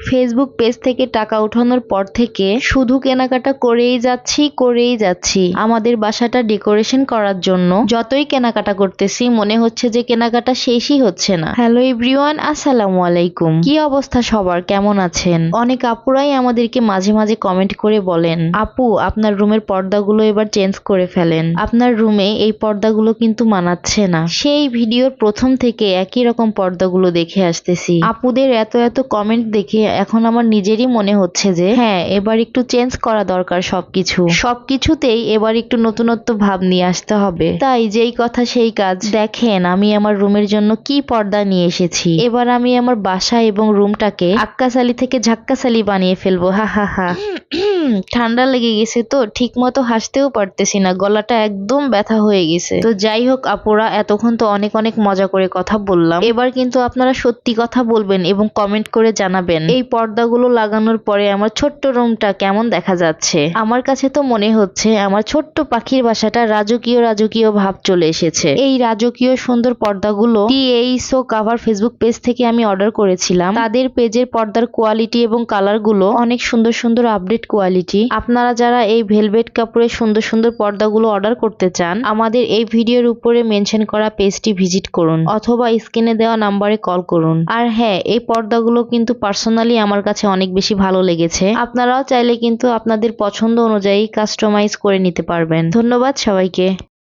Facebook page থেকে টাকা উঠানোর পর থেকে শুধু কেনাকাটা করেই যাচ্ছি। আমাদের বাসাটা ডেকোরেশন করার জন্য যতই কেনাকাটা করতেছি মনে হচ্ছে যে কেনাকাটা শেষই হচ্ছে না। হ্যালো এভরিওয়ান, আসসালামু আলাইকুম। কি অবস্থা সবার, কেমন আছেন? অনেক আপুরাই আমাদেরকে মাঝে মাঝে কমেন্ট করে বলেন, আপু আপনার রুমের পর্দাগুলো এবার চেঞ্জ করে ফেলেন, আপনার রুমে এই পর্দাগুলো কিন্তু মানাচ্ছে না। সেই ভিডিওর প্রথম থেকে একই রকম পর্দাগুলো দেখে আসতেছি। আপুদের এত কমেন্ট দেখে এখন আমার নিজেরই মনে হচ্ছে যে হ্যাঁ, এবার একটু চেঞ্জ করা দরকার সবকিছুতেই এবার একটু নতুনত্ব ভাব নিয়ে আসতে হবে। তাই যেই কথা সেই কাজ। দেখেন আমি আমার রুমের জন্য কি পর্দা নিয়ে এসেছি। এবার আমি আমার বাসা এবং রুমটাকে আক্কাসালি থেকে ঝাক্কাসালি বানিয়ে ফেলবো। হা হা হা। ঠান্ডা লেগে গেছে তো ঠিক মতো হাসতেও পারতেছি না, গলাটা একদম ব্যথা হয়ে গেছে। তো যাই হোক আপুরা, এতক্ষণ তো অনেক মজা করে কথা বললাম। এবার কিন্তু আপনারা সত্যি কথা বলবেন এবং কমেন্ট করে জানাবেন এই পর্দাগুলো লাগানোর পরে আমার ছোট্ট রুমটা কেমন দেখা যাচ্ছে। আমার কাছে তো মনে হচ্ছে আমার ছোট্ট পাখির বাসাটা রাজকীয় ভাব চলে এসেছে। এই রাজকীয় সুন্দর পর্দাগুলো টিএইসো কাভার ফেসবুক পেজ থেকে আমি অর্ডার করেছিলাম। তাদের পেজের পর্দার কোয়ালিটি এবং কালার গুলো অনেক সুন্দর আপডেট কোয়ালিটি। আপনারা যারা এই ভেলভেট কাপড়ের সুন্দর পর্দাগুলো অর্ডার করতে চান, আমাদের এই ভিডিওর উপরে মেনশন করা পেজটি ভিজিট করুন অথবা স্ক্রিনে দেওয়া নাম্বারে কল করুন। আর হ্যাঁ, এই পর্দাগুলো কিন্তু পার্সোনালি আমার কাছে অনেক বেশি ভালো লেগেছে। আপনারাও চাইলে কিন্তু আপনাদের পছন্দ অনুযায়ী কাস্টমাইজ করে নিতে পারবেন। ধন্যবাদ সবাইকে।